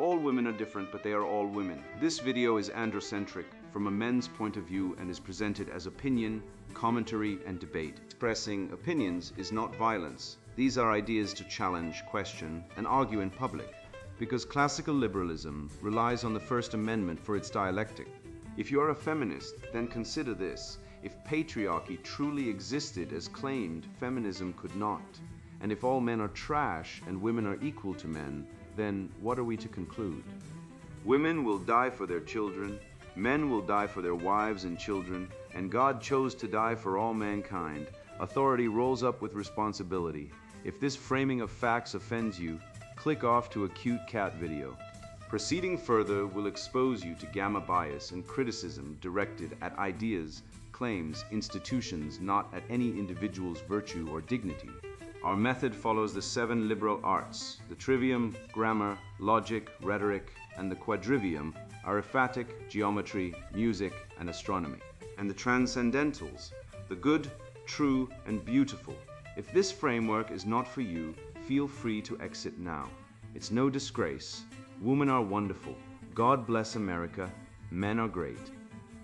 All women are different, but they are all women. This video is androcentric from a men's point of view and is presented as opinion, commentary, and debate. Expressing opinions is not violence. These are ideas to challenge, question, and argue in public, because classical liberalism relies on the First Amendment for its dialectic. If you are a feminist, then consider this. If patriarchy truly existed as claimed, feminism could not. And if all men are trash and women are equal to men, then what are we to conclude? Women will die for their children, men will die for their wives and children, and God chose to die for all mankind. Authority rolls up with responsibility. If this framing of facts offends you, click off to a cute cat video. Proceeding further will expose you to gamma bias and criticism directed at ideas, claims, institutions, not at any individual's virtue or dignity. Our method follows the 7 liberal arts. The trivium, grammar, logic, rhetoric, and the quadrivium, arithmetic, geometry, music, and astronomy. And the transcendentals, the good, true, and beautiful. If this framework is not for you, feel free to exit now. It's no disgrace. Women are wonderful. God bless America. Men are great.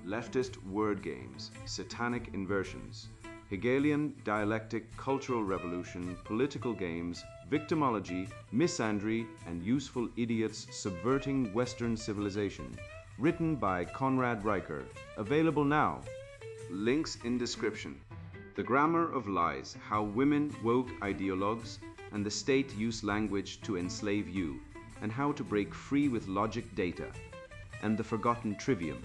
Leftist word games, satanic inversions, Hegelian dialectic, cultural revolution, political games, victimology, misandry, and useful idiots subverting Western civilization. Written by Conrad Riker. Available now. Links in description. The Grammar of Lies, How Women Woke Ideologues and the State Use Language to Enslave You, and How to Break Free with Logic Data, and the Forgotten Trivium.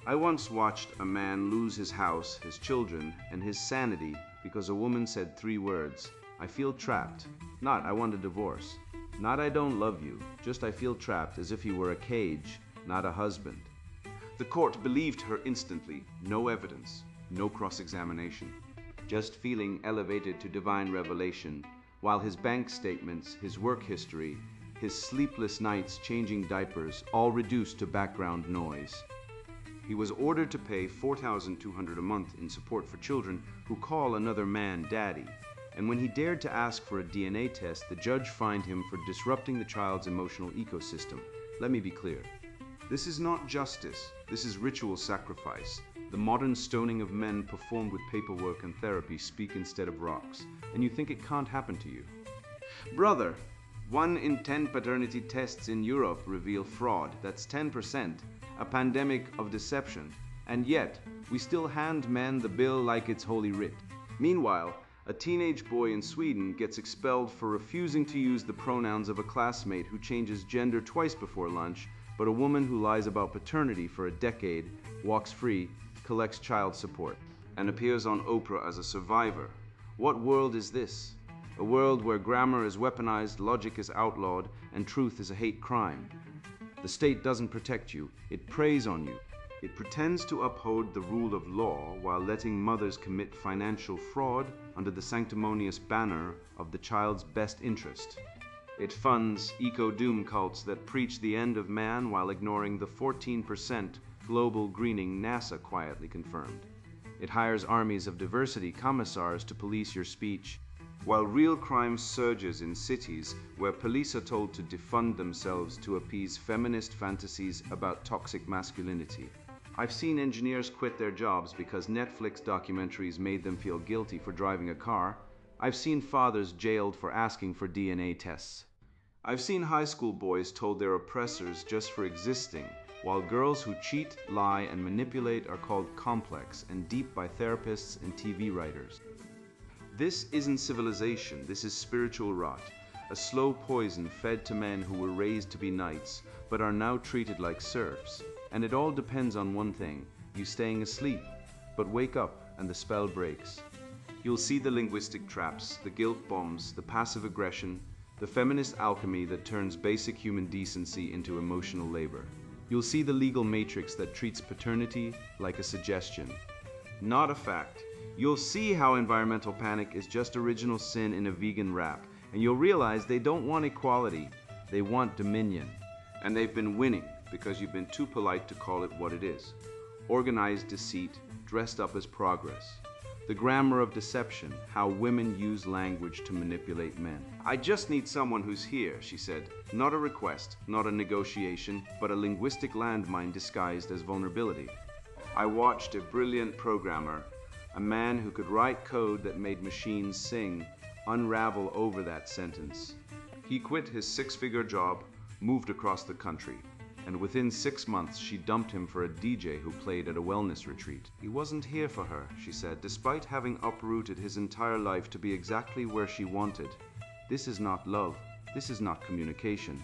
I once watched a man lose his house, his children, and his sanity because a woman said 3 words. I feel trapped. Not I want a divorce. Not I don't love you. Just I feel trapped, as if he were a cage, not a husband. The court believed her instantly. No evidence. No cross-examination. Just feeling elevated to divine revelation, while his bank statements, his work history, his sleepless nights changing diapers, all reduced to background noise. He was ordered to pay $4,200 a month in support for children who call another man daddy. And when he dared to ask for a DNA test, the judge fined him for disrupting the child's emotional ecosystem. Let me be clear. This is not justice. This is ritual sacrifice. The modern stoning of men performed with paperwork and therapy speak instead of rocks. And you think it can't happen to you. Brother, 1 in 10 paternity tests in Europe reveal fraud. That's 10%. A pandemic of deception, and yet we still hand men the bill like it's holy writ. Meanwhile, a teenage boy in Sweden gets expelled for refusing to use the pronouns of a classmate who changes gender twice before lunch, but a woman who lies about paternity for a decade walks free, collects child support, and appears on Oprah as a survivor. What world is this? A world where grammar is weaponized, logic is outlawed, and truth is a hate crime. The state doesn't protect you, it preys on you. It pretends to uphold the rule of law while letting mothers commit financial fraud under the sanctimonious banner of the child's best interest. It funds eco-doom cults that preach the end of man while ignoring the 14% global greening NASA quietly confirmed. It hires armies of diversity commissars to police your speech, while real crime surges in cities where police are told to defund themselves to appease feminist fantasies about toxic masculinity. I've seen engineers quit their jobs because Netflix documentaries made them feel guilty for driving a car. I've seen fathers jailed for asking for DNA tests. I've seen high school boys told they're oppressors just for existing, while girls who cheat, lie, and manipulate are called complex and deep by therapists and TV writers. This isn't civilization, this is spiritual rot, a slow poison fed to men who were raised to be knights, but are now treated like serfs. And it all depends on one thing, you staying asleep. But wake up and the spell breaks. You'll see the linguistic traps, the guilt bombs, the passive aggression, the feminist alchemy that turns basic human decency into emotional labor. You'll see the legal matrix that treats paternity like a suggestion, not a fact. You'll see how environmental panic is just original sin in a vegan rap, and you'll realize they don't want equality, they want dominion. And they've been winning because you've been too polite to call it what it is. Organized deceit, dressed up as progress. The grammar of deception, how women use language to manipulate men. I just need someone who's here, she said. Not a request, not a negotiation, but a linguistic landmine disguised as vulnerability. I watched a brilliant programmer, a man who could write code that made machines sing, unravel over that sentence. He quit his six-figure job, moved across the country, and within 6 months she dumped him for a DJ who played at a wellness retreat. He wasn't here for her, she said, despite having uprooted his entire life to be exactly where she wanted. This is not love. This is not communication.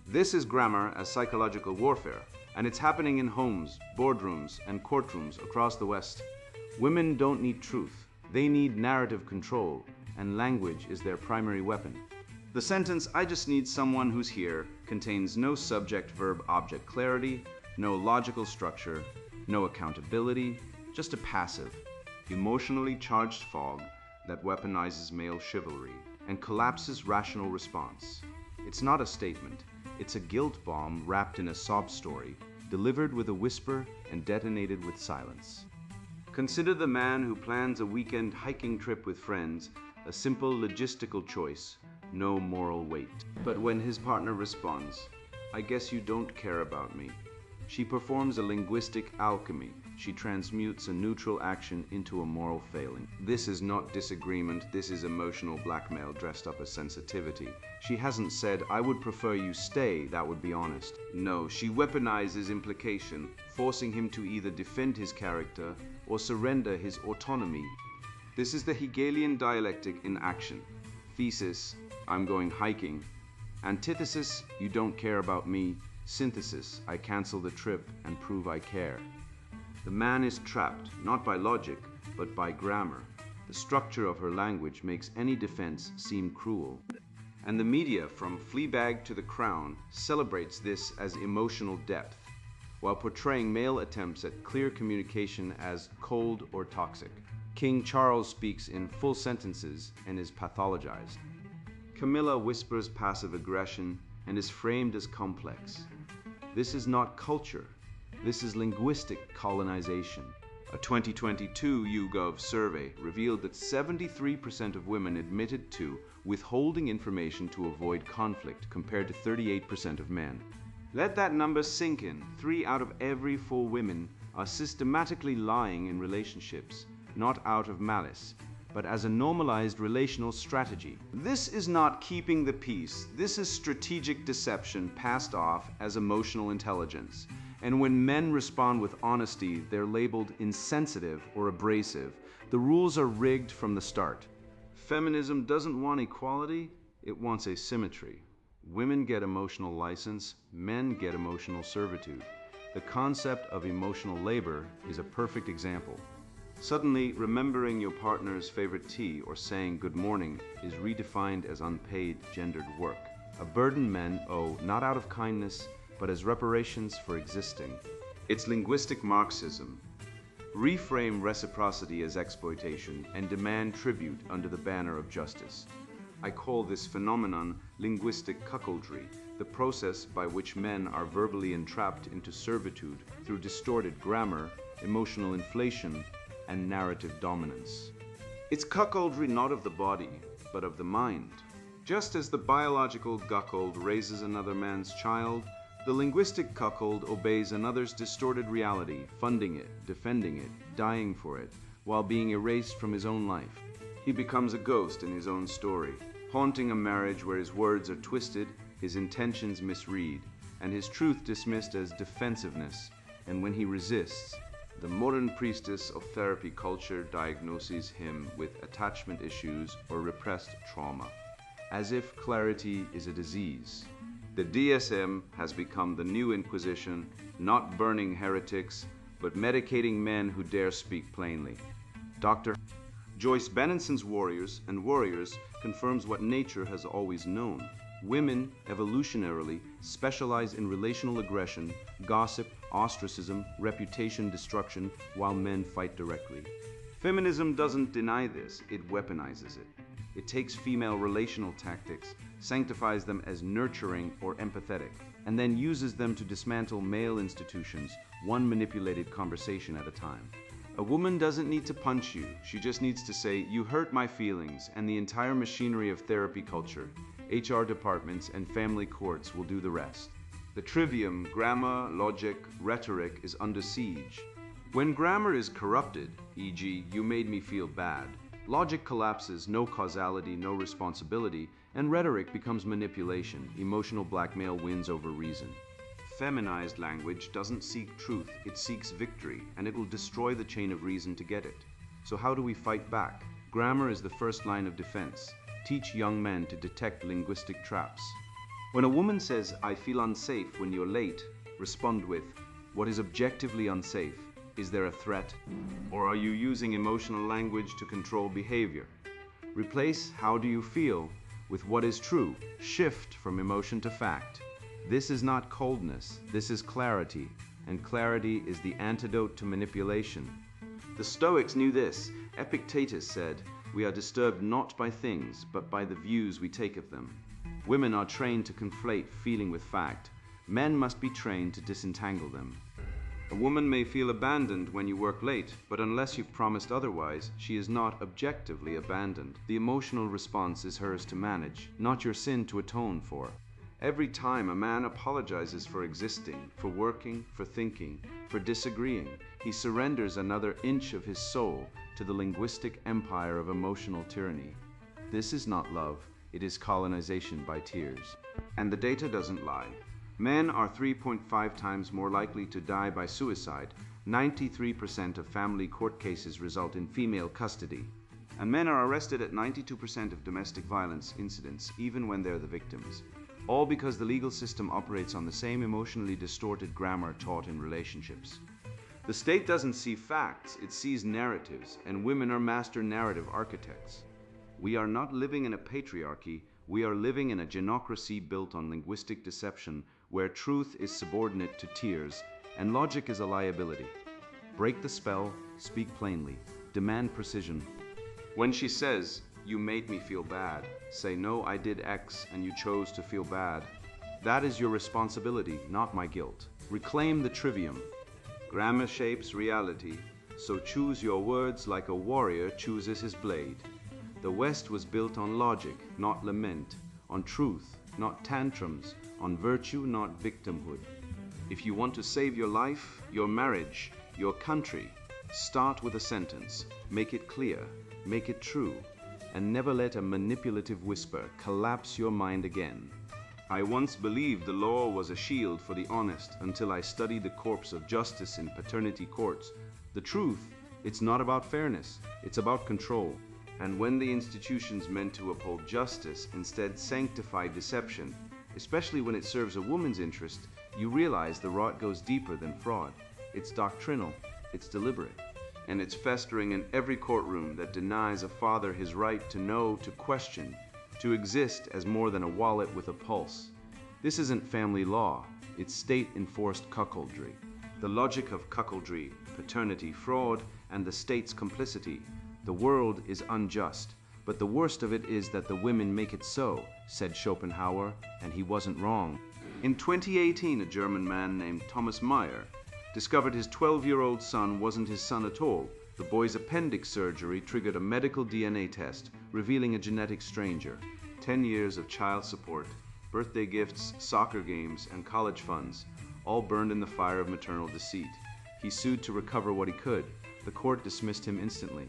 This is grammar as psychological warfare, and it's happening in homes, boardrooms, and courtrooms across the West. Women don't need truth. They need narrative control, and language is their primary weapon. The sentence, "I just need someone who's here," contains no subject-verb-object clarity, no logical structure, no accountability, just a passive, emotionally charged fog that weaponizes male chivalry and collapses rational response. It's not a statement. It's a guilt bomb wrapped in a sob story, delivered with a whisper and detonated with silence. Consider the man who plans a weekend hiking trip with friends, a simple logistical choice, no moral weight. But when his partner responds, "I guess you don't care about me," she performs a linguistic alchemy. She transmutes a neutral action into a moral failing. This is not disagreement, this is emotional blackmail dressed up as sensitivity. She hasn't said, "I would prefer you stay," that would be honest. No, she weaponizes implication, forcing him to either defend his character or surrender his autonomy. This is the Hegelian dialectic in action. Thesis, "I'm going hiking." Antithesis, "You don't care about me." Synthesis, "I cancel the trip and prove I care." The man is trapped, not by logic, but by grammar. The structure of her language makes any defense seem cruel. And the media, from Fleabag to The Crown, celebrates this as emotional depth, while portraying male attempts at clear communication as cold or toxic. King Charles speaks in full sentences and is pathologized. Camilla whispers passive aggression and is framed as complex. This is not culture. This is linguistic colonization. A 2022 YouGov survey revealed that 73% of women admitted to withholding information to avoid conflict, compared to 38% of men. Let that number sink in. 3 out of every 4 women are systematically lying in relationships, not out of malice, but as a normalized relational strategy. This is not keeping the peace. This is strategic deception passed off as emotional intelligence. And when men respond with honesty, they're labeled insensitive or abrasive. The rules are rigged from the start. Feminism doesn't want equality, it wants asymmetry. Women get emotional license, men get emotional servitude. The concept of emotional labor is a perfect example. Suddenly, remembering your partner's favorite tea or saying good morning is redefined as unpaid gendered work. A burden men owe not out of kindness, but as reparations for existing. It's linguistic Marxism. Reframe reciprocity as exploitation and demand tribute under the banner of justice. I call this phenomenon linguistic cuckoldry, the process by which men are verbally entrapped into servitude through distorted grammar, emotional inflation, and narrative dominance. It's cuckoldry not of the body, but of the mind. Just as the biological cuckold raises another man's child, the linguistic cuckold obeys another's distorted reality, funding it, defending it, dying for it, while being erased from his own life. He becomes a ghost in his own story, haunting a marriage where his words are twisted, his intentions misread, and his truth dismissed as defensiveness. And when he resists, the modern priestess of therapy culture diagnoses him with attachment issues or repressed trauma, as if clarity is a disease. The DSM has become the new Inquisition, not burning heretics, but medicating men who dare speak plainly. Dr. Joyce Bennenson's Warriors and Warriors confirms what nature has always known. Women, evolutionarily, specialize in relational aggression, gossip, ostracism, reputation destruction, while men fight directly. Feminism doesn't deny this, it weaponizes it. It takes female relational tactics, sanctifies them as nurturing or empathetic, and then uses them to dismantle male institutions, one manipulated conversation at a time. A woman doesn't need to punch you, she just needs to say, "You hurt my feelings," and the entire machinery of therapy culture, HR departments, and family courts will do the rest. The trivium, grammar, logic, rhetoric is under siege. When grammar is corrupted, e.g., "you made me feel bad," logic collapses, no causality, no responsibility, and rhetoric becomes manipulation. Emotional blackmail wins over reason. Feminized language doesn't seek truth, it seeks victory, and it will destroy the chain of reason to get it. So how do we fight back? Grammar is the first line of defense. Teach young men to detect linguistic traps. When a woman says, "I feel unsafe when you're late," respond with, "What is objectively unsafe? Is there a threat? Or are you using emotional language to control behavior?" Replace "how do you feel" with "what is true." Shift from emotion to fact. This is not coldness, this is clarity, and clarity is the antidote to manipulation. The Stoics knew this. Epictetus said, "We are disturbed not by things, but by the views we take of them." Women are trained to conflate feeling with fact. Men must be trained to disentangle them. A woman may feel abandoned when you work late, but unless you've promised otherwise, she is not objectively abandoned. The emotional response is hers to manage, not your sin to atone for. Every time a man apologizes for existing, for working, for thinking, for disagreeing, he surrenders another inch of his soul to the linguistic empire of emotional tyranny. This is not love, it is colonization by tears. And the data doesn't lie. Men are 3.5 times more likely to die by suicide. 93% of family court cases result in female custody. And men are arrested at 92% of domestic violence incidents, even when they're the victims. All because the legal system operates on the same emotionally distorted grammar taught in relationships. The state doesn't see facts, it sees narratives, and women are master narrative architects. We are not living in a patriarchy, we are living in a genocracy built on linguistic deception, where truth is subordinate to tears, and logic is a liability. Break the spell, speak plainly, demand precision. When she says, "You made me feel bad," say, "No, I did X and you chose to feel bad." That is your responsibility, not my guilt. Reclaim the trivium. Grammar shapes reality, so choose your words like a warrior chooses his blade. The West was built on logic, not lament, on truth, not tantrums, on virtue, not victimhood. If you want to save your life, your marriage, your country, start with a sentence, make it clear, make it true, and never let a manipulative whisper collapse your mind again. I once believed the law was a shield for the honest until I studied the corpse of justice in paternity courts. The truth, it's not about fairness, it's about control. And when the institutions meant to uphold justice instead sanctify deception, especially when it serves a woman's interest, you realize the rot goes deeper than fraud. It's doctrinal, it's deliberate. And it's festering in every courtroom that denies a father his right to know, to question, to exist as more than a wallet with a pulse. This isn't family law, it's state-enforced cuckoldry. The logic of cuckoldry, paternity, fraud, and the state's complicity. The world is unjust, but the worst of it is that the women make it so, said Schopenhauer, and he wasn't wrong. In 2018, a German man named Thomas Meyer discovered his 12-year-old son wasn't his son at all. The boy's appendix surgery triggered a medical DNA test, revealing a genetic stranger. 10 years of child support, birthday gifts, soccer games, and college funds, all burned in the fire of maternal deceit. He sued to recover what he could. The court dismissed him instantly.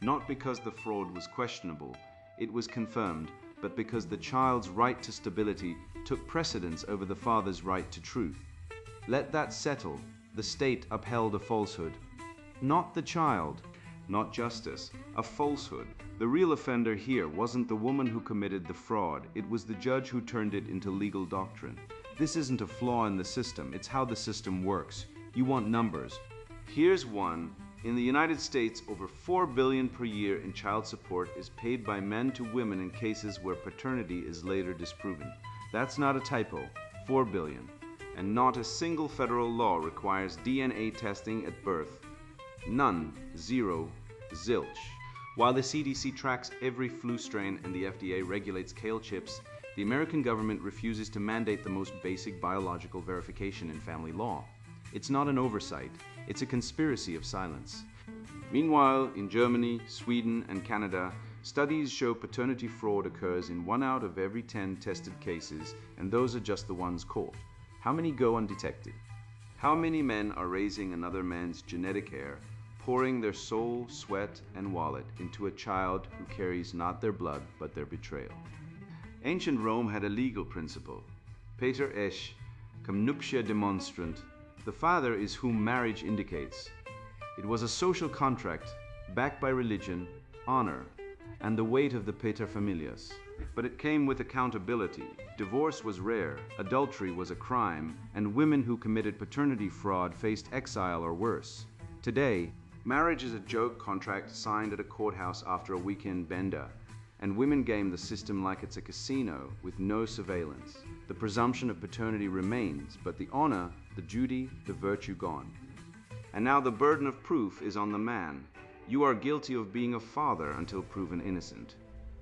Not because the fraud was questionable, it was confirmed, but because the child's right to stability took precedence over the father's right to truth. Let that settle. The state upheld a falsehood. Not the child, not justice, a falsehood. The real offender here wasn't the woman who committed the fraud, it was the judge who turned it into legal doctrine. This isn't a flaw in the system, it's how the system works. You want numbers. Here's one. In the United States, over $4 billion per year in child support is paid by men to women in cases where paternity is later disproven. That's not a typo, $4 billion. And not a single federal law requires DNA testing at birth. None, zero, zilch. While the CDC tracks every flu strain and the FDA regulates kale chips, the American government refuses to mandate the most basic biological verification in family law. It's not an oversight, it's a conspiracy of silence. Meanwhile, in Germany, Sweden, and Canada, studies show paternity fraud occurs in 1 out of every 10 tested cases, and those are just the ones caught. How many go undetected? How many men are raising another man's genetic heir, pouring their soul, sweat, and wallet into a child who carries not their blood but their betrayal? Ancient Rome had a legal principle, pater est cum nuptia demonstrant. The father is whom marriage indicates. It was a social contract backed by religion, honor, and the weight of the paterfamilias. But it came with accountability. Divorce was rare, adultery was a crime, and women who committed paternity fraud faced exile or worse. Today, marriage is a joke contract signed at a courthouse after a weekend bender, and women game the system like it's a casino with no surveillance. The presumption of paternity remains, but the honor, the duty, the virtue gone. And now the burden of proof is on the man. You are guilty of being a father until proven innocent.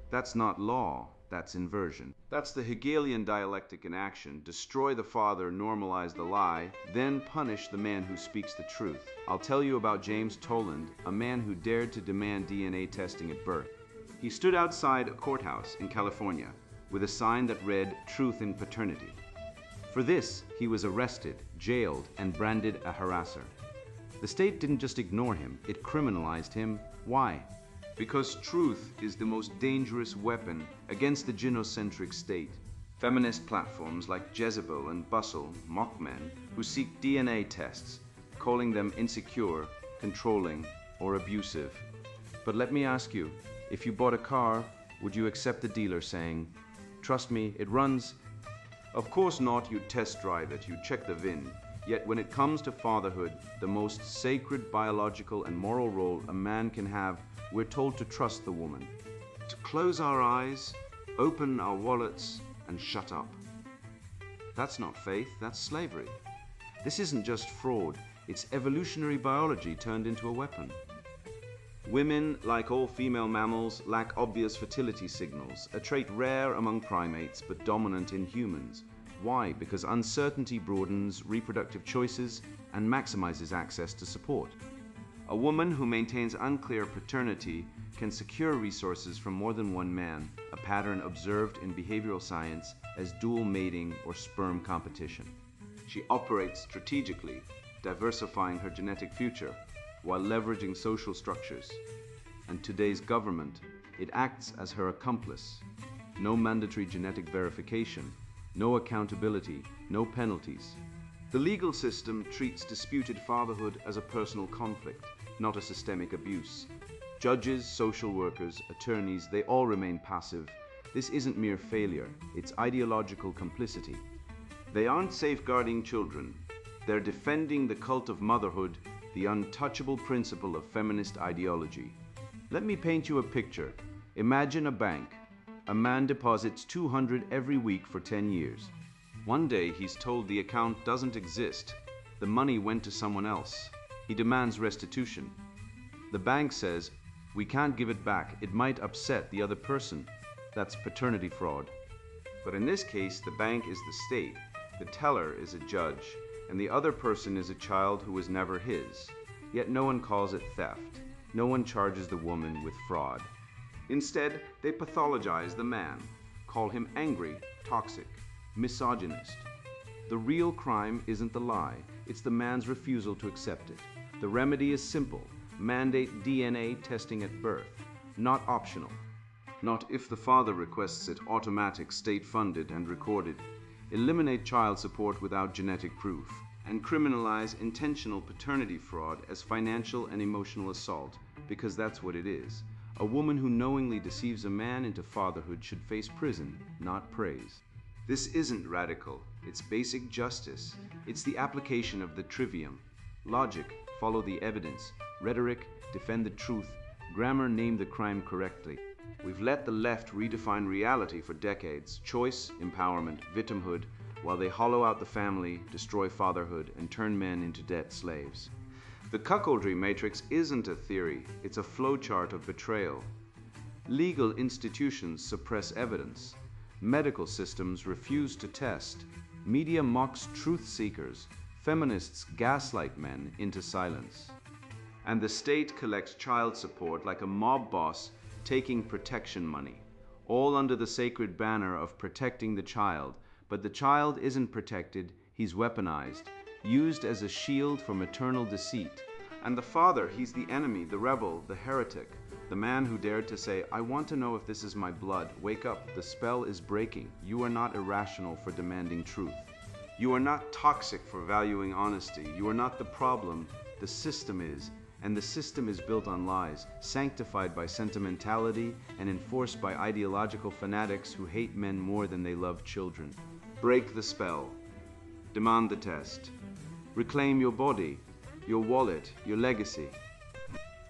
That's not law, that's inversion. That's the Hegelian dialectic in action. Destroy the father, normalize the lie, then punish the man who speaks the truth. I'll tell you about James Toland, a man who dared to demand DNA testing at birth. He stood outside a courthouse in California with a sign that read, "Truth in Paternity." For this, he was arrested, jailed, and branded a harasser. The state didn't just ignore him, it criminalized him. Why? Because truth is the most dangerous weapon against the gynocentric state. Feminist platforms like Jezebel and Bustle mock men who seek DNA tests, calling them insecure, controlling, or abusive. But let me ask you, if you bought a car, would you accept the dealer saying, "Trust me, it runs"? Of course not. You'd test drive it, you'd check the VIN. Yet when it comes to fatherhood, the most sacred biological and moral role a man can have, we're told to trust the woman. To close our eyes, open our wallets, and shut up. That's not faith, that's slavery. This isn't just fraud, it's evolutionary biology turned into a weapon. Women, like all female mammals, lack obvious fertility signals, a trait rare among primates but dominant in humans. Why? Because uncertainty broadens reproductive choices and maximizes access to support. A woman who maintains unclear paternity can secure resources from more than one man, a pattern observed in behavioral science as dual mating or sperm competition. She operates strategically, diversifying her genetic future while leveraging social structures. And today's government, it acts as her accomplice. No mandatory genetic verification, no accountability, no penalties. The legal system treats disputed fatherhood as a personal conflict, not a systemic abuse. Judges, social workers, attorneys, they all remain passive. This isn't mere failure, it's ideological complicity. They aren't safeguarding children, they're defending the cult of motherhood, the untouchable principle of feminist ideology. Let me paint you a picture. Imagine a bank. A man deposits $200 every week for 10 years. One day he's told the account doesn't exist. The money went to someone else. He demands restitution. The bank says, "We can't give it back. It might upset the other person." That's paternity fraud. But in this case, the bank is the state, the teller is a judge, and the other person is a child who was never his. Yet no one calls it theft. No one charges the woman with fraud. Instead, they pathologize the man, call him angry, toxic, misogynist. The real crime isn't the lie, it's the man's refusal to accept it. The remedy is simple: mandate DNA testing at birth, not optional. Not if the father requests it, automatic, state-funded and recorded. Eliminate child support without genetic proof, and criminalize intentional paternity fraud as financial and emotional assault, because that's what it is. A woman who knowingly deceives a man into fatherhood should face prison, not praise. This isn't radical, it's basic justice. It's the application of the trivium. Logic, follow the evidence. Rhetoric, defend the truth. Grammar, name the crime correctly. We've let the left redefine reality for decades. Choice, empowerment, victimhood, while they hollow out the family, destroy fatherhood, and turn men into debt slaves. The cuckoldry matrix isn't a theory, it's a flowchart of betrayal. Legal institutions suppress evidence. Medical systems refuse to test. Media mocks truth seekers. Feminists gaslight men into silence. And the state collects child support like a mob boss taking protection money, all under the sacred banner of protecting the child. But the child isn't protected, he's weaponized, used as a shield for maternal deceit. And the father, he's the enemy, the rebel, the heretic, the man who dared to say, I want to know if this is my blood. Wake up, the spell is breaking. You are not irrational for demanding truth. You are not toxic for valuing honesty. You are not the problem, the system is. And the system is built on lies, sanctified by sentimentality and enforced by ideological fanatics who hate men more than they love children. Break the spell. Demand the test. Reclaim your body, your wallet, your legacy.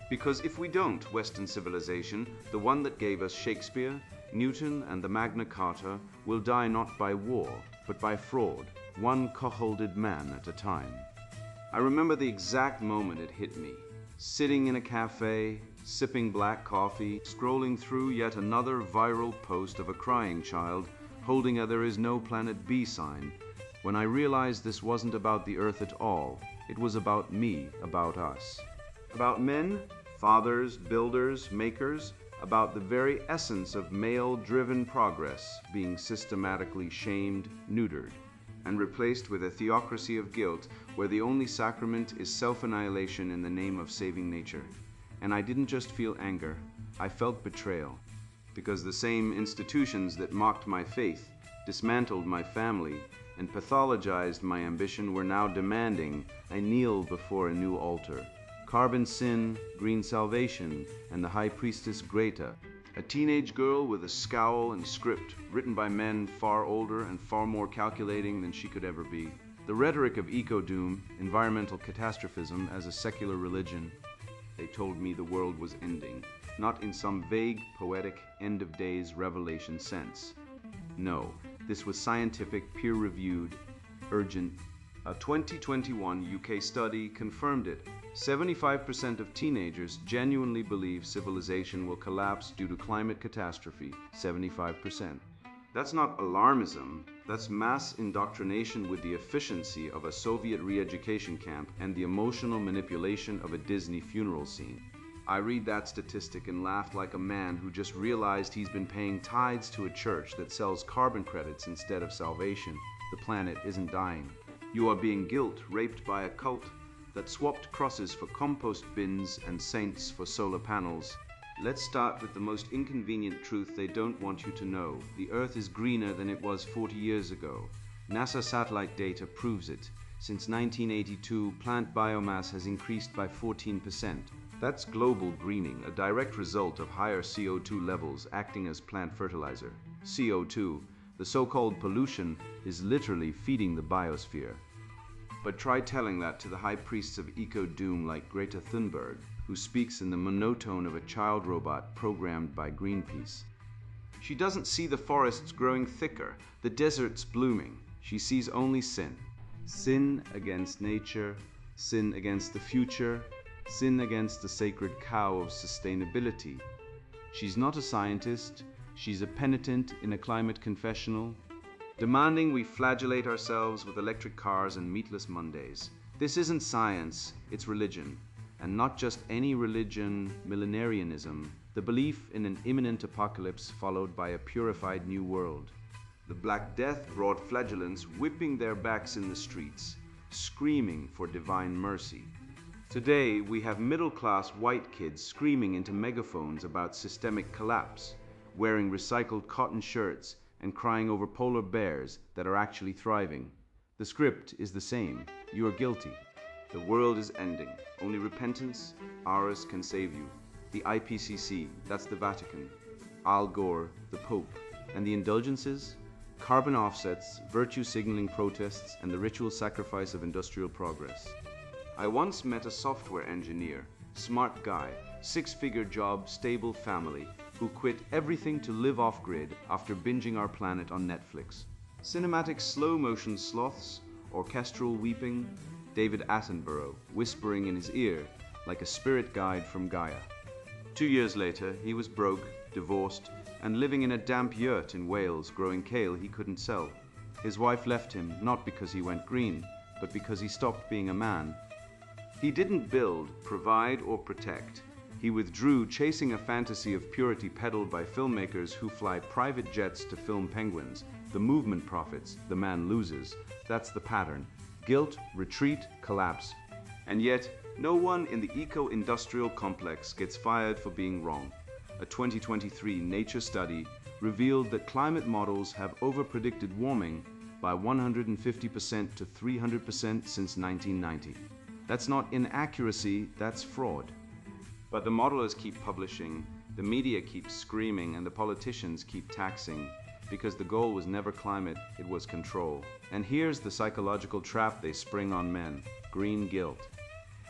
Because if we don't, Western civilization, the one that gave us Shakespeare, Newton, and the Magna Carta, will die not by war, but by fraud, one cuckolded man at a time. I remember the exact moment it hit me. Sitting in a cafe, sipping black coffee, scrolling through yet another viral post of a crying child holding a "there is no planet B" sign, when I realized this wasn't about the earth at all. It was about me, about us. About men, fathers, builders, makers, about the very essence of male-driven progress being systematically shamed, neutered, and replaced with a theocracy of guilt where the only sacrament is self-annihilation in the name of saving nature. And I didn't just feel anger, I felt betrayal. Because the same institutions that mocked my faith, dismantled my family, and pathologized my ambition were now demanding I kneel before a new altar. Carbon sin, green salvation, and the high priestess Greta, a teenage girl with a scowl and script written by men far older and far more calculating than she could ever be. The rhetoric of eco-doom, environmental catastrophism as a secular religion. They told me the world was ending, not in some vague, poetic, end-of-days revelation sense. No, this was scientific, peer-reviewed, urgent. A 2021 UK study confirmed it. 75% of teenagers genuinely believe civilization will collapse due to climate catastrophe. 75%. That's not alarmism, that's mass indoctrination with the efficiency of a Soviet re-education camp and the emotional manipulation of a Disney funeral scene. I read that statistic and laughed like a man who just realized he's been paying tithes to a church that sells carbon credits instead of salvation. The planet isn't dying. You are being guilt-raped by a cult that swapped crosses for compost bins and saints for solar panels. Let's start with the most inconvenient truth they don't want you to know. The Earth is greener than it was 40 years ago. NASA satellite data proves it. Since 1982, plant biomass has increased by 14%. That's global greening, a direct result of higher CO2 levels acting as plant fertilizer. CO2, the so-called pollution, is literally feeding the biosphere. But try telling that to the high priests of eco-doom like Greta Thunberg, who speaks in the monotone of a child robot programmed by Greenpeace. She doesn't see the forests growing thicker, the deserts blooming. She sees only sin. Sin against nature, sin against the future, sin against the sacred cow of sustainability. She's not a scientist, she's a penitent in a climate confessional, demanding we flagellate ourselves with electric cars and meatless Mondays. This isn't science, it's religion. And not just any religion, millenarianism, the belief in an imminent apocalypse followed by a purified new world. The Black Death brought flagellants whipping their backs in the streets, screaming for divine mercy. Today, we have middle-class white kids screaming into megaphones about systemic collapse, wearing recycled cotton shirts and crying over polar bears that are actually thriving. The script is the same. You are guilty. The world is ending. Only repentance, ours, can save you. The IPCC, that's the Vatican. Al Gore, the Pope. And the indulgences? Carbon offsets, virtue signaling protests, and the ritual sacrifice of industrial progress. I once met a software engineer, smart guy, six-figure job, stable family, who quit everything to live off-grid after binging our planet on Netflix. Cinematic slow-motion sloths, orchestral weeping, David Attenborough whispering in his ear like a spirit guide from Gaia. 2 years later, he was broke, divorced, and living in a damp yurt in Wales growing kale he couldn't sell. His wife left him not because he went green, but because he stopped being a man. He didn't build, provide, or protect. He withdrew, chasing a fantasy of purity peddled by filmmakers who fly private jets to film penguins. The movement profits, the man loses. That's the pattern. Guilt, retreat, collapse. And yet, no one in the eco-industrial complex gets fired for being wrong. A 2023 Nature study revealed that climate models have overpredicted warming by 150% to 300% since 1990. That's not inaccuracy, that's fraud. But the modelers keep publishing, the media keeps screaming, and the politicians keep taxing, because the goal was never climate, it was control. And here's the psychological trap they spring on men: green guilt.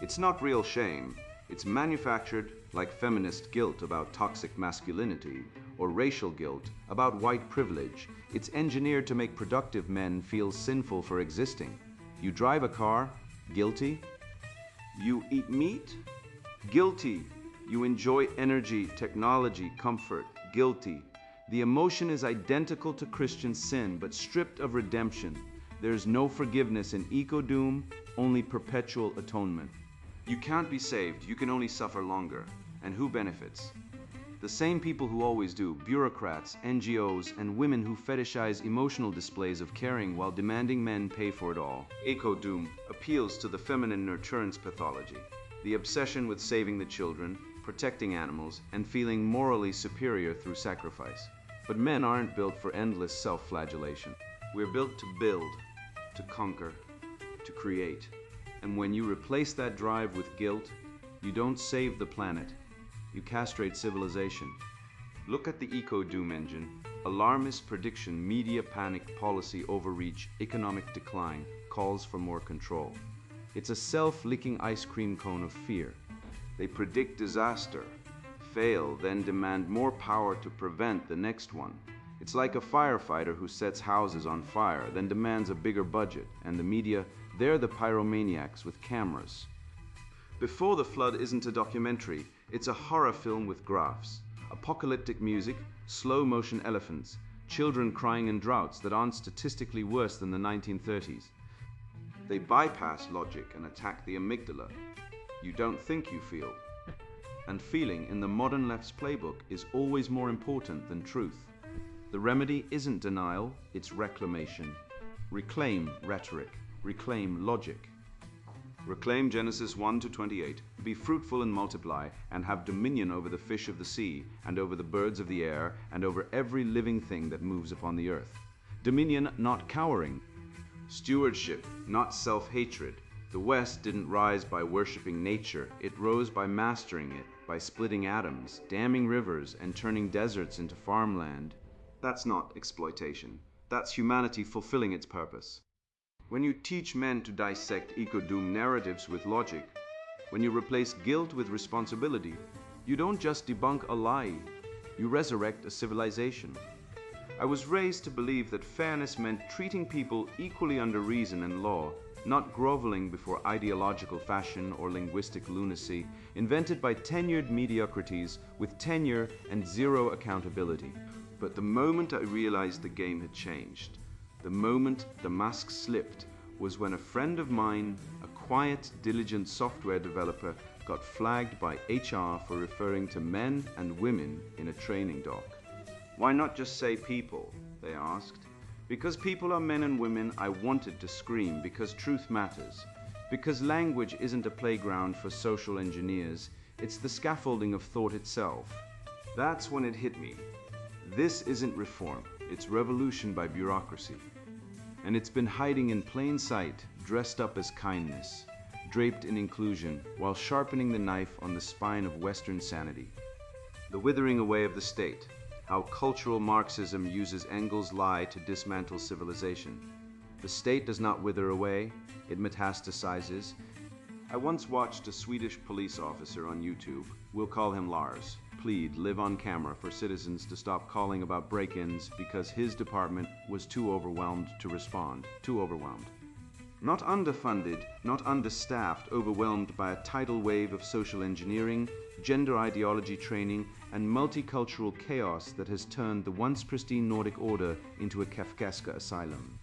It's not real shame. It's manufactured like feminist guilt about toxic masculinity, or racial guilt about white privilege. It's engineered to make productive men feel sinful for existing. You drive a car, guilty. You eat meat, guilty. You enjoy energy, technology, comfort, guilty. The emotion is identical to Christian sin, but stripped of redemption. There's no forgiveness in eco-doom, only perpetual atonement. You can't be saved, you can only suffer longer. And who benefits? The same people who always do: bureaucrats, NGOs, and women who fetishize emotional displays of caring while demanding men pay for it all. Eco-doom appeals to the feminine nurturance pathology, the obsession with saving the children, protecting animals, and feeling morally superior through sacrifice. But men aren't built for endless self-flagellation. We're built to build, to conquer, to create. And when you replace that drive with guilt, you don't save the planet, you castrate civilization. Look at the eco-doom engine: alarmist prediction, media panic, policy overreach, economic decline, calls for more control. It's a self-licking ice cream cone of fear. They predict disaster, fail, then demand more power to prevent the next one. It's like a firefighter who sets houses on fire, then demands a bigger budget, and the media, they're the pyromaniacs with cameras. Before the Flood isn't a documentary, it's a horror film with graphs, apocalyptic music, slow-motion elephants, children crying in droughts that aren't statistically worse than the 1930s. They bypass logic and attack the amygdala. You don't think, you feel. And feeling, in the modern left's playbook, is always more important than truth. The remedy isn't denial, it's reclamation. Reclaim rhetoric, reclaim logic. Reclaim Genesis 1-28. Be fruitful and multiply, and have dominion over the fish of the sea, and over the birds of the air, and over every living thing that moves upon the earth. Dominion, not cowering. Stewardship, not self-hatred. The West didn't rise by worshiping nature, it rose by mastering it, by splitting atoms, damming rivers, and turning deserts into farmland. That's not exploitation. That's humanity fulfilling its purpose. When you teach men to dissect eco-doom narratives with logic, when you replace guilt with responsibility, you don't just debunk a lie, you resurrect a civilization. I was raised to believe that fairness meant treating people equally under reason and law, not groveling before ideological fashion or linguistic lunacy invented by tenured mediocrities with tenure and zero accountability. But the moment I realized the game had changed, the moment the mask slipped, was when a friend of mine, a quiet, diligent software developer, got flagged by HR for referring to men and women in a training doc. Why not just say people? They asked. Because people are men and women, I wanted to scream, because truth matters. Because language isn't a playground for social engineers, it's the scaffolding of thought itself. That's when it hit me. This isn't reform, it's revolution by bureaucracy. And it's been hiding in plain sight, dressed up as kindness, draped in inclusion, while sharpening the knife on the spine of Western sanity. The withering away of the state. How cultural Marxism uses Engels' lie to dismantle civilization. The state does not wither away, it metastasizes. I once watched a Swedish police officer on YouTube, we'll call him Lars, plead live on camera for citizens to stop calling about break-ins because his department was too overwhelmed to respond. Too overwhelmed. Not underfunded, not understaffed, overwhelmed by a tidal wave of social engineering, gender ideology training, and multicultural chaos that has turned the once pristine Nordic order into a Kafkaesque asylum.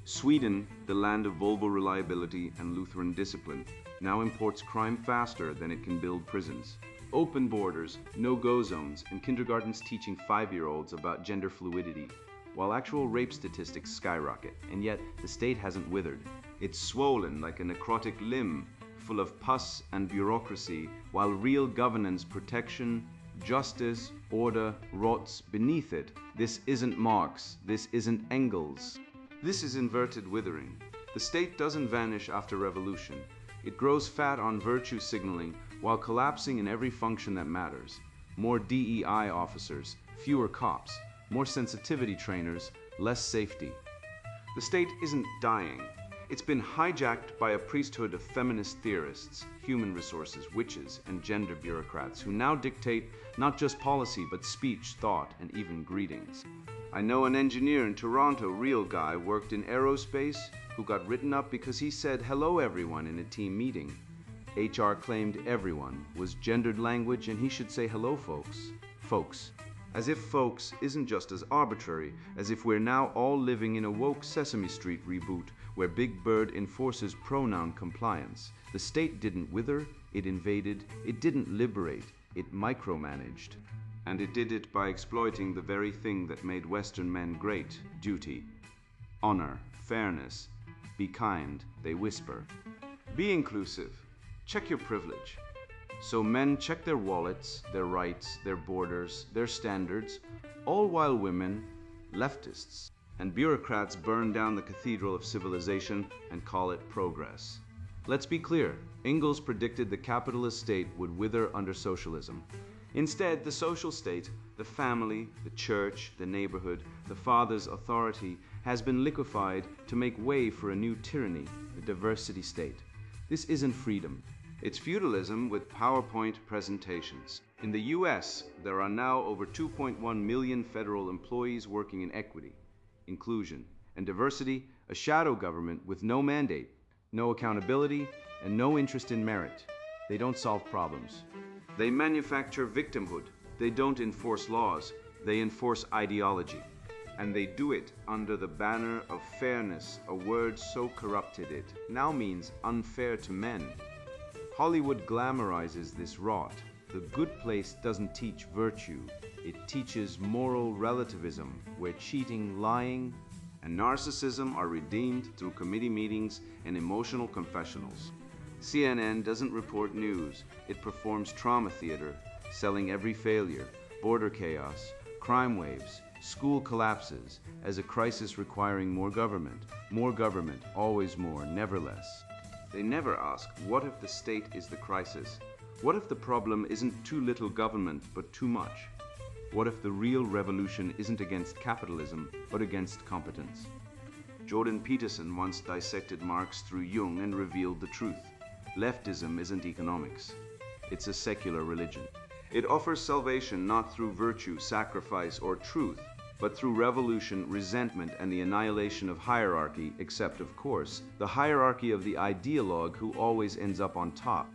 Sweden, the land of Volvo reliability and Lutheran discipline, now imports crime faster than it can build prisons. Open borders, no-go zones, and kindergartens teaching 5-year-olds about gender fluidity, while actual rape statistics skyrocket, and yet the state hasn't withered. It's swollen like a necrotic limb, full of pus and bureaucracy, while real governance, protection, justice, order rots beneath it. This isn't Marx, this isn't Engels. This is inverted withering. The state doesn't vanish after revolution. It grows fat on virtue signaling while collapsing in every function that matters. More DEI officers, fewer cops, more sensitivity trainers, less safety. The state isn't dying. It's been hijacked by a priesthood of feminist theorists, human resources, witches, and gender bureaucrats who now dictate not just policy but speech, thought, and even greetings. I know an engineer in Toronto, real guy, worked in aerospace, who got written up because he said hello everyone in a team meeting. HR claimed everyone was gendered language and he should say hello folks. Folks. As if folks isn't just as arbitrary as if we're now all living in a woke Sesame Street reboot where Big Bird enforces pronoun compliance. The state didn't wither, it invaded, it didn't liberate, it micromanaged. And it did it by exploiting the very thing that made Western men great: duty, honor, fairness. Be kind, they whisper. Be inclusive. Check your privilege. So men check their wallets, their rights, their borders, their standards, all while women, leftists, and bureaucrats burn down the cathedral of civilization and call it progress. Let's be clear, Engels predicted the capitalist state would wither under socialism. Instead, the social state, the family, the church, the neighborhood, the father's authority has been liquefied to make way for a new tyranny, the diversity state. This isn't freedom. It's feudalism with PowerPoint presentations. In the US, there are now over 2.1 million federal employees working in equity, inclusion, and diversity, a shadow government with no mandate, no accountability, and no interest in merit. They don't solve problems. They manufacture victimhood. They don't enforce laws. They enforce ideology. And they do it under the banner of fairness, a word so corrupted it now means unfair to men. Hollywood glamorizes this rot. The good place doesn't teach virtue. It teaches moral relativism, where cheating, lying, and narcissism are redeemed through committee meetings and emotional confessionals. CNN doesn't report news. It performs trauma theater, selling every failure, border chaos, crime waves, school collapses as a crisis requiring more government, always more, never less. They never ask, what if the state is the crisis? What if the problem isn't too little government, but too much? What if the real revolution isn't against capitalism, but against competence? Jordan Peterson once dissected Marx through Jung and revealed the truth. Leftism isn't economics. It's a secular religion. It offers salvation not through virtue, sacrifice, or truth, but through revolution, resentment, and the annihilation of hierarchy, except, of course, the hierarchy of the ideologue who always ends up on top.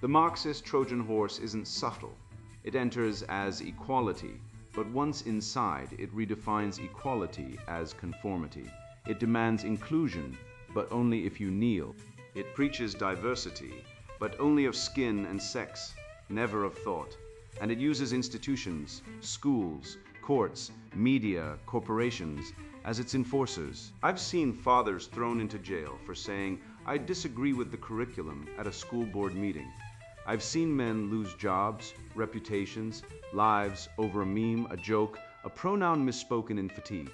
The Marxist Trojan horse isn't subtle. It enters as equality, but once inside, it redefines equality as conformity. It demands inclusion, but only if you kneel. It preaches diversity, but only of skin and sex, never of thought. And it uses institutions, schools, courts, media, corporations as its enforcers. I've seen fathers thrown into jail for saying, "I disagree with the curriculum" at a school board meeting. I've seen men lose jobs, reputations, lives over a meme, a joke, a pronoun misspoken in fatigue.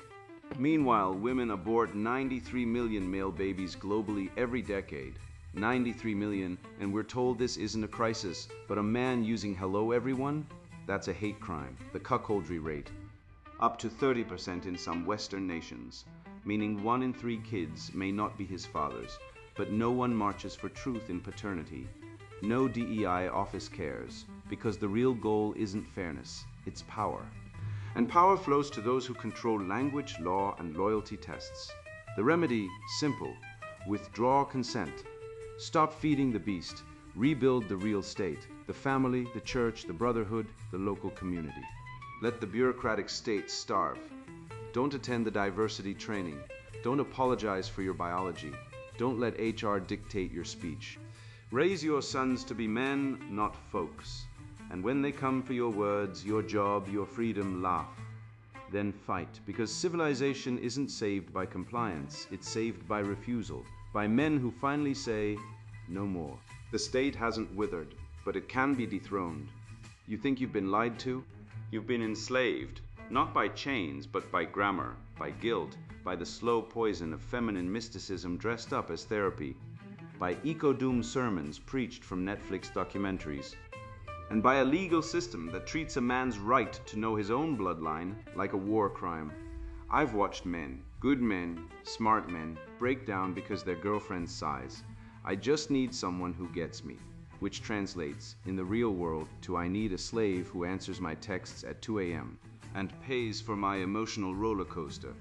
Meanwhile, women abort 93 million male babies globally every decade. 93 million, and we're told this isn't a crisis, but a man using hello everyone? That's a hate crime. The cuckoldry rate, up to 30% in some Western nations, meaning 1 in 3 kids may not be his father's, but no one marches for truth in paternity. No DEI office cares, because the real goal isn't fairness, it's power. And power flows to those who control language, law, and loyalty tests. The remedy, simple: withdraw consent. Stop feeding the beast. Rebuild the real state, the family, the church, the brotherhood, the local community. Let the bureaucratic state starve. Don't attend the diversity training. Don't apologize for your biology. Don't let HR dictate your speech. Raise your sons to be men, not folks. And when they come for your words, your job, your freedom, laugh. Then fight, because civilization isn't saved by compliance, it's saved by refusal, by men who finally say, no more. The state hasn't withered, but it can be dethroned. You think you've been lied to? You've been enslaved, not by chains, but by grammar, by guilt, by the slow poison of feminine mysticism dressed up as therapy, by eco-doom sermons preached from Netflix documentaries, and by a legal system that treats a man's right to know his own bloodline like a war crime. I've watched men, good men, smart men, break down because their girlfriend's sighs. I just need someone who gets me, which translates, in the real world, to I need a slave who answers my texts at 2 a.m. and pays for my emotional roller coaster.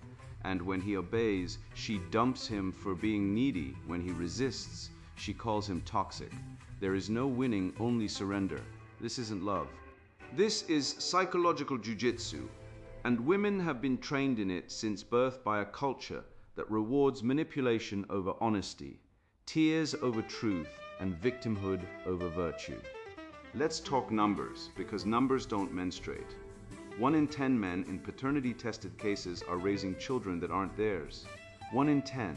And when he obeys, she dumps him for being needy. When he resists, she calls him toxic. There is no winning, only surrender. This isn't love. This is psychological jujitsu, and women have been trained in it since birth by a culture that rewards manipulation over honesty, tears over truth, and victimhood over virtue. Let's talk numbers, because numbers don't menstruate. 1 in 10 men in paternity-tested cases are raising children that aren't theirs. 1 in 10.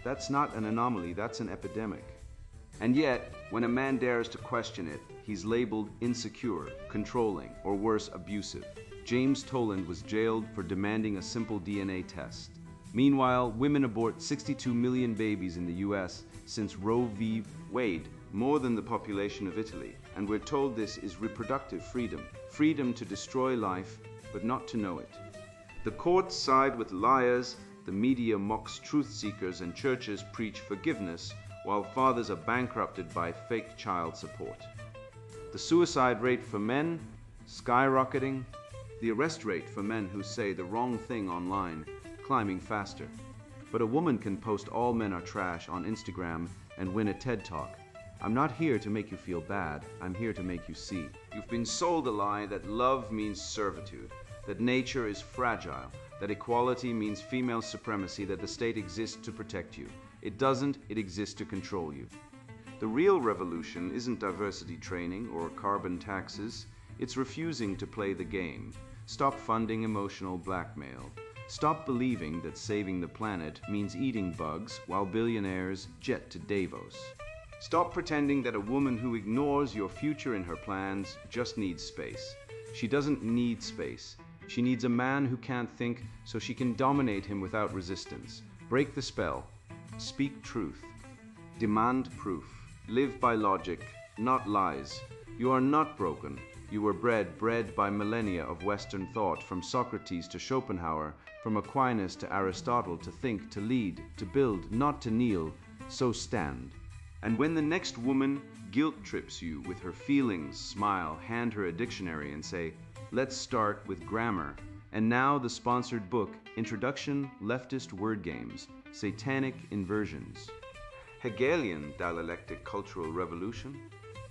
That's not an anomaly, that's an epidemic. And yet, when a man dares to question it, he's labeled insecure, controlling, or worse, abusive. James Toland was jailed for demanding a simple DNA test. Meanwhile, women abort 62 million babies in the US since Roe v. Wade, more than the population of Italy. And we're told this is reproductive freedom, freedom to destroy life, but not to know it. The courts side with liars, the media mocks truth seekers, and churches preach forgiveness, while fathers are bankrupted by fake child support. The suicide rate for men, skyrocketing. The arrest rate for men who say the wrong thing online, climbing faster. But a woman can post all men are trash on Instagram and win a TED Talk. I'm not here to make you feel bad, I'm here to make you see. You've been sold a lie that love means servitude, that nature is fragile, that equality means female supremacy, that the state exists to protect you. It doesn't, it exists to control you. The real revolution isn't diversity training or carbon taxes, it's refusing to play the game. Stop funding emotional blackmail. Stop believing that saving the planet means eating bugs while billionaires jet to Davos. Stop pretending that a woman who ignores your future in her plans just needs space. She doesn't need space. She needs a man who can't think so she can dominate him without resistance. Break the spell. Speak truth. Demand proof. Live by logic, not lies. You are not broken. You were bred by millennia of Western thought, from Socrates to Schopenhauer, from Aquinas to Aristotle, to think, to lead, to build, not to kneel. So stand. And when the next woman guilt trips you with her feelings, smile, hand her a dictionary and say, let's start with grammar. And now the sponsored book, Introduction, Leftist Word Games, Satanic Inversions. Hegelian dialectic cultural revolution,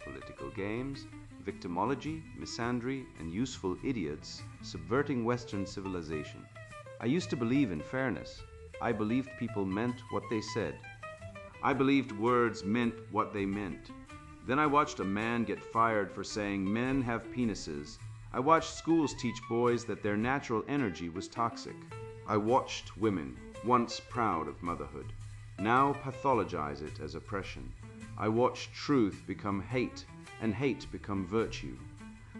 political games, victimology, misandry, and useful idiots subverting Western civilization. I used to believe in fairness. I believed people meant what they said. I believed words meant what they meant. Then I watched a man get fired for saying men have penises. I watched schools teach boys that their natural energy was toxic. I watched women, once proud of motherhood, now pathologize it as oppression. I watched truth become hate, and hate become virtue.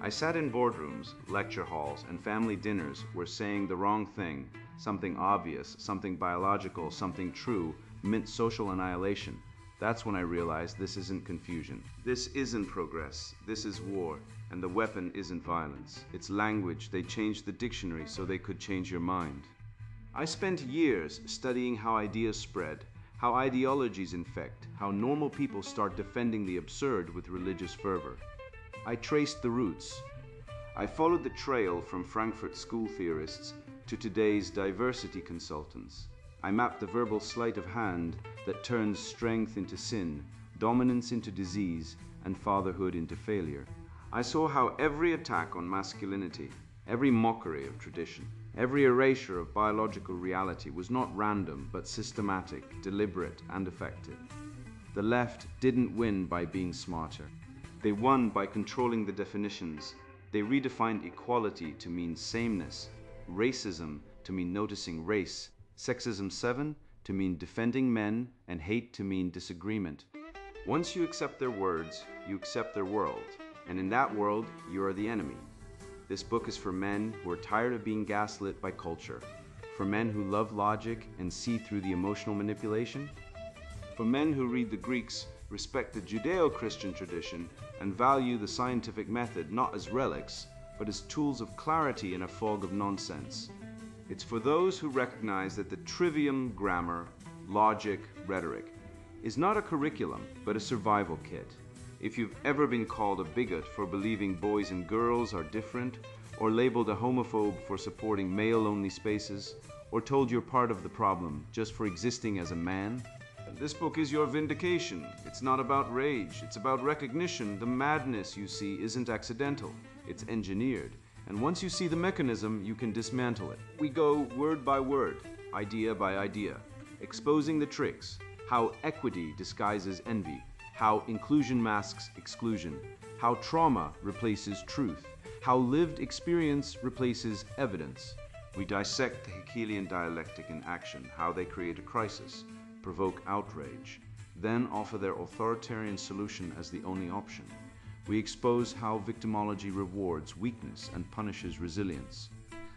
I sat in boardrooms, lecture halls, and family dinners where saying the wrong thing, something obvious, something biological, something true, meant social annihilation. That's when I realized this isn't confusion. This isn't progress. This is war. And the weapon isn't violence. It's language. They changed the dictionary so they could change your mind. I spent years studying how ideas spread, how ideologies infect, how normal people start defending the absurd with religious fervor. I traced the roots. I followed the trail from Frankfurt School theorists to today's diversity consultants. I mapped the verbal sleight of hand that turns strength into sin, dominance into disease, and fatherhood into failure. I saw how every attack on masculinity, every mockery of tradition, Every erasure of biological reality was not random, but systematic, deliberate, and effective. The left didn't win by being smarter. They won by controlling the definitions. They redefined equality to mean sameness, racism to mean noticing race, sexism 7 to mean defending men, and hate to mean disagreement. Once you accept their words, you accept their world, and in that world, you are the enemy. This book is for men who are tired of being gaslit by culture, for men who love logic and see through the emotional manipulation, for men who read the Greeks, respect the Judeo-Christian tradition, and value the scientific method not as relics, but as tools of clarity in a fog of nonsense. It's for those who recognize that the trivium grammar, logic, rhetoric is not a curriculum, but a survival kit. If you've ever been called a bigot for believing boys and girls are different, or labeled a homophobe for supporting male-only spaces, or told you're part of the problem just for existing as a man, this book is your vindication. It's not about rage, it's about recognition. The madness you see isn't accidental, it's engineered. And once you see the mechanism, you can dismantle it. We go word by word, idea by idea, exposing the tricks, how equity disguises envy, how inclusion masks exclusion, how trauma replaces truth, how lived experience replaces evidence. We dissect the Hegelian dialectic in action, how they create a crisis, provoke outrage, then offer their authoritarian solution as the only option. We expose how victimology rewards weakness and punishes resilience,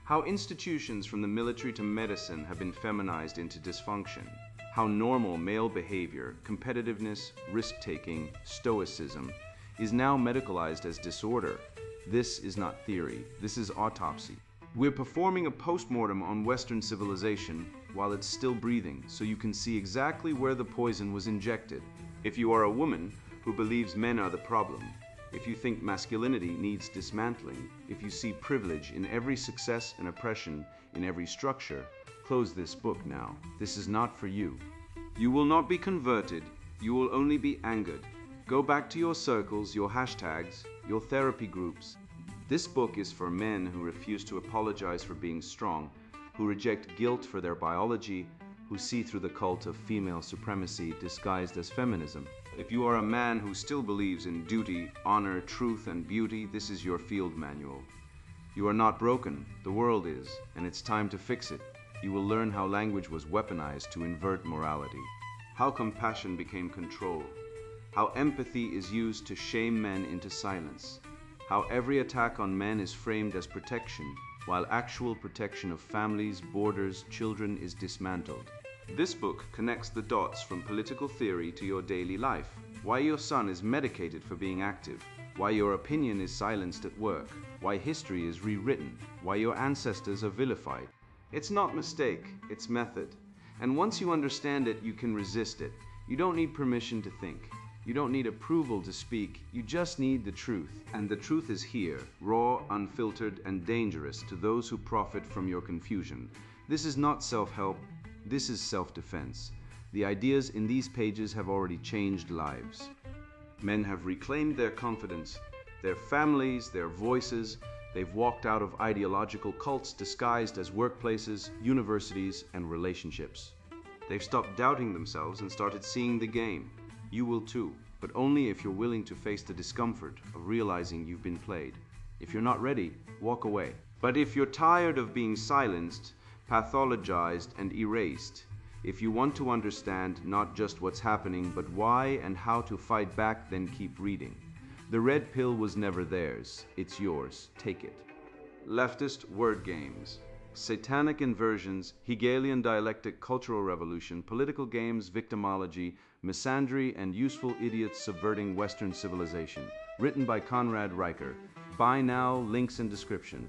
how institutions from the military to medicine have been feminized into dysfunction, how normal male behavior, competitiveness, risk-taking, stoicism, is now medicalized as disorder. This is not theory, this is autopsy. We're performing a postmortem on Western civilization while it's still breathing, so you can see exactly where the poison was injected. If you are a woman who believes men are the problem, if you think masculinity needs dismantling, if you see privilege in every success and oppression in every structure, close this book now. This is not for you. You will not be converted, you will only be angered. Go back to your circles, your hashtags, your therapy groups. This book is for men who refuse to apologize for being strong, who reject guilt for their biology, who see through the cult of female supremacy disguised as feminism. If you are a man who still believes in duty, honor, truth, and beauty, this is your field manual. You are not broken, the world is, and it's time to fix it. You will learn how language was weaponized to invert morality, how compassion became control, how empathy is used to shame men into silence, how every attack on men is framed as protection, while actual protection of families, borders, children is dismantled. This book connects the dots from political theory to your daily life, why your son is medicated for being active, why your opinion is silenced at work, why history is rewritten, why your ancestors are vilified. It's not mistake, it's method. And once you understand it, you can resist it. You don't need permission to think. You don't need approval to speak. You just need the truth. And the truth is here, raw, unfiltered, and dangerous to those who profit from your confusion. This is not self-help. This is self-defense. The ideas in these pages have already changed lives. Men have reclaimed their confidence, their families, their voices. They've walked out of ideological cults disguised as workplaces, universities, and relationships. They've stopped doubting themselves and started seeing the game. You will too, but only if you're willing to face the discomfort of realizing you've been played. If you're not ready, walk away. But if you're tired of being silenced, pathologized, and erased, if you want to understand not just what's happening, but why and how to fight back, then keep reading. The red pill was never theirs, it's yours, take it. Leftist word games, satanic inversions, Hegelian dialectic cultural revolution, political games, victimology, misandry, and useful idiots subverting Western civilization. Written by Conrad Riker. Buy now, links in description.